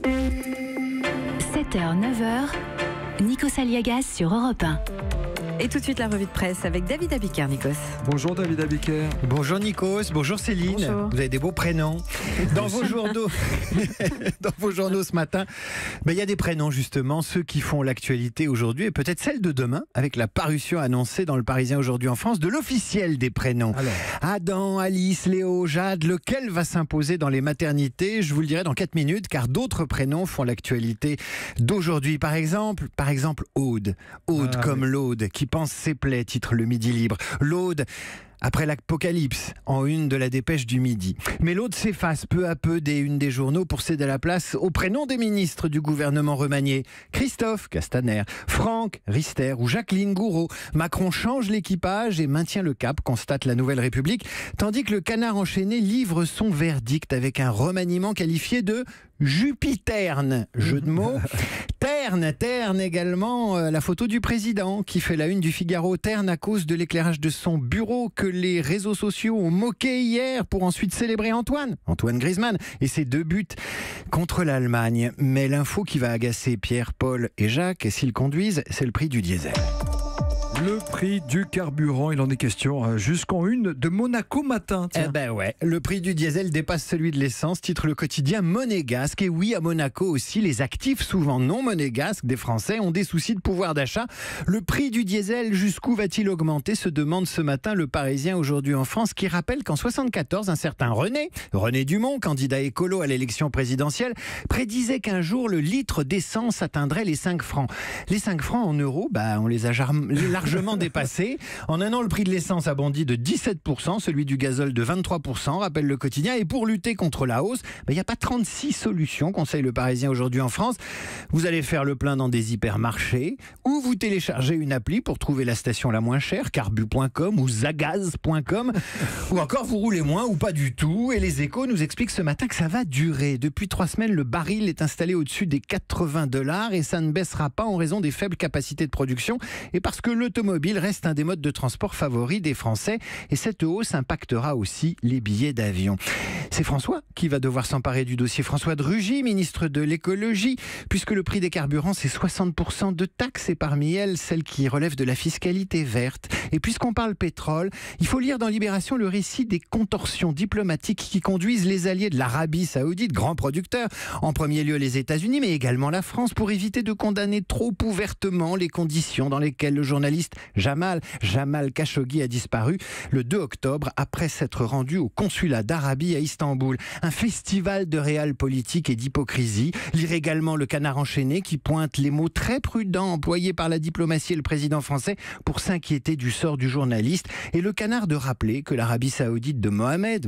7h, 9h, Nikos Aliagas sur Europe 1. Et tout de suite la revue de presse avec David Abiker, Nikos. Bonjour David Abiker. Bonjour Nikos, bonjour Céline. Bonjour. Vous avez des beaux prénoms. Dans vos journaux, ce matin, il y a des prénoms justement, ceux qui font l'actualité aujourd'hui et peut-être celle de demain, avec la parution annoncée dans le Parisien aujourd'hui en France de l'officiel des prénoms. Alors. Adam, Alice, Léo, Jade, lequel va s'imposer dans les maternités? Je vous le dirai dans 4 minutes, car d'autres prénoms font l'actualité d'aujourd'hui. Par exemple, Aude. Aude comme l'Aude, qui pense ses plaies, titre le Midi Libre. L'Aude après l'apocalypse, en une de la Dépêche du Midi. Mais l'Aude s'efface peu à peu des unes des journaux pour céder la place aux prénoms des ministres du gouvernement remanié. Christophe Castaner, Franck Rister ou Jacqueline Gouraud. Macron change l'équipage et maintient le cap, constate la Nouvelle République, tandis que le Canard enchaîné livre son verdict avec un remaniement qualifié de Jupiterne. Jeu de mots. Terne également, la photo du président qui fait la une du Figaro. Terne à cause de l'éclairage de son bureau que les réseaux sociaux ont moqué hier pour ensuite célébrer Antoine Griezmann et ses 2 buts contre l'Allemagne. Mais l'info qui va agacer Pierre, Paul et Jacques, s'ils conduisent, c'est le prix du diesel. Le prix du carburant, il en est question jusqu'en une de Monaco Matin. Tiens. Le prix du diesel dépasse celui de l'essence, titre le quotidien Monégasque. Et oui, à Monaco aussi, les actifs, souvent non monégasques, des Français, ont des soucis de pouvoir d'achat. Le prix du diesel, jusqu'où va-t-il augmenter, se demande ce matin le Parisien aujourd'hui en France, qui rappelle qu'en 1974, un certain René Dumont, candidat écolo à l'élection présidentielle, prédisait qu'un jour, le litre d'essence atteindrait les 5 francs. Les 5 francs en euros, on les a largement dépassé. En un an, le prix de l'essence a bondi de 17%, celui du gazole de 23%, rappelle le quotidien. Et pour lutter contre la hausse, il n'y a pas 36 solutions, conseille le Parisien aujourd'hui en France. Vous allez faire le plein dans des hypermarchés, ou vous téléchargez une appli pour trouver la station la moins chère, carbu.com ou zagaz.com, ou encore vous roulez moins ou pas du tout. Et les Échos nous expliquent ce matin que ça va durer. Depuis 3 semaines, le baril est installé au-dessus des $80 et ça ne baissera pas en raison des faibles capacités de production et parce que l'automobile reste un des modes de transport favoris des Français et cette hausse impactera aussi les billets d'avion. C'est François qui va devoir s'emparer du dossier. François de Rugy, ministre de l'écologie, puisque le prix des carburants c'est 60% de taxes et parmi elles celles qui relèvent de la fiscalité verte. Et puisqu'on parle pétrole, il faut lire dans Libération le récit des contorsions diplomatiques qui conduisent les alliés de l'Arabie Saoudite, grand producteur, en premier lieu les États-Unis mais également la France, pour éviter de condamner trop ouvertement les conditions dans lesquelles le journaliste Jamal Khashoggi a disparu le 2 octobre après s'être rendu au consulat d'Arabie à Istanbul. Un festival de réal politique et d'hypocrisie. Lire également le Canard enchaîné qui pointe les mots très prudents employés par la diplomatie et le président français pour s'inquiéter du sort du journaliste. Et le Canard de rappeler que l'Arabie Saoudite de Mohamed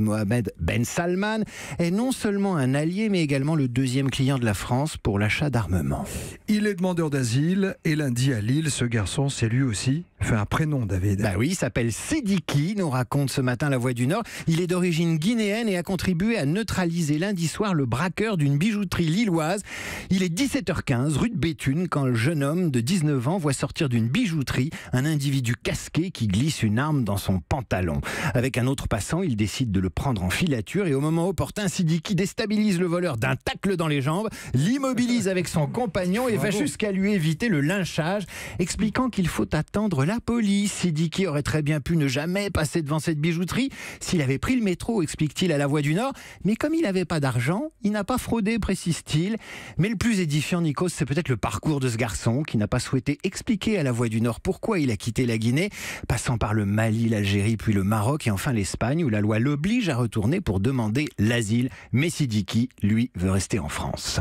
Ben Salman est non seulement un allié mais également le 2e client de la France pour l'achat d'armement. Il est demandeur d'asile et lundi à Lille, ce garçon, c'est lui aussi fait un prénom, David. Oui, il s'appelle Sidiki, nous raconte ce matin La Voix du Nord. Il est d'origine guinéenne et a contribué à neutraliser lundi soir le braqueur d'une bijouterie lilloise. Il est 17h15, rue de Béthune, quand le jeune homme de 19 ans voit sortir d'une bijouterie un individu casqué qui glisse une arme dans son pantalon. Avec un autre passant, il décide de le prendre en filature et au moment opportun, Sidiki déstabilise le voleur d'un tacle dans les jambes, l'immobilise avec son compagnon et va jusqu'à lui éviter le lynchage, expliquant qu'il faut attendre la police. Sidiki aurait très bien pu ne jamais passer devant cette bijouterie s'il avait pris le métro, explique-t-il à La Voix du Nord. Mais comme il n'avait pas d'argent, il n'a pas fraudé, précise-t-il. Mais le plus édifiant, Nikos, c'est peut-être le parcours de ce garçon qui n'a pas souhaité expliquer à La Voix du Nord pourquoi il a quitté la Guinée, passant par le Mali, l'Algérie, puis le Maroc et enfin l'Espagne, où la loi l'oblige à retourner pour demander l'asile. Mais Sidiki, lui, veut rester en France.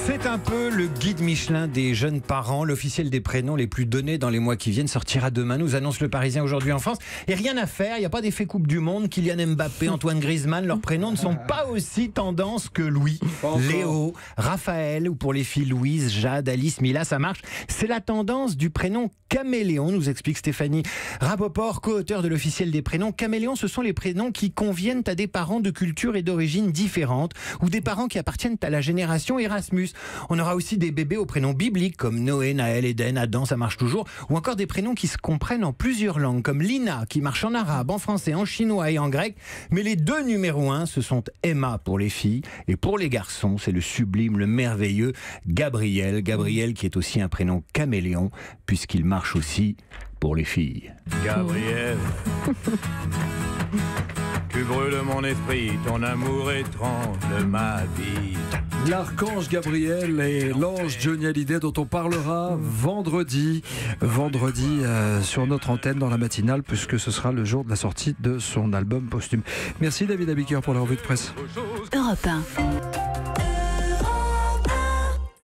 C'est un peu le guide Michelin des jeunes parents. L'officiel des prénoms les plus donnés dans les mois qui viennent sortira demain, nous annonce le Parisien aujourd'hui en France. Et rien à faire, il n'y a pas d'effet Coupe du Monde. Kylian Mbappé, Antoine Griezmann, leurs prénoms ne sont pas aussi tendance que Louis, Léo, Raphaël ou pour les filles Louise, Jade, Alice, Mila, ça marche. C'est la tendance du prénom Caméléon, nous explique Stéphanie Rapoport, co-auteur de l'officiel des prénoms. Caméléon, ce sont les prénoms qui conviennent à des parents de culture et d'origine différentes ou des parents qui appartiennent à la génération Erasmus. On aura aussi des bébés aux prénoms bibliques comme Noé, Naël, Éden, Adam, ça marche toujours. Ou encore des prénoms qui se comprennent en plusieurs langues comme Lina qui marche en arabe, en français, en chinois et en grec. Mais les deux numéros 1, ce sont Emma pour les filles et pour les garçons, c'est le sublime, le merveilleux Gabriel. Gabriel qui est aussi un prénom caméléon puisqu'il marche aussi pour les filles. Gabriel, tu brûles mon esprit, ton amour étrange de ma vie. L'archange Gabriel et l'ange Johnny Hallyday dont on parlera vendredi sur notre antenne dans la matinale puisque ce sera le jour de la sortie de son album posthume. Merci David Abiker pour la revue de presse. Europe 1.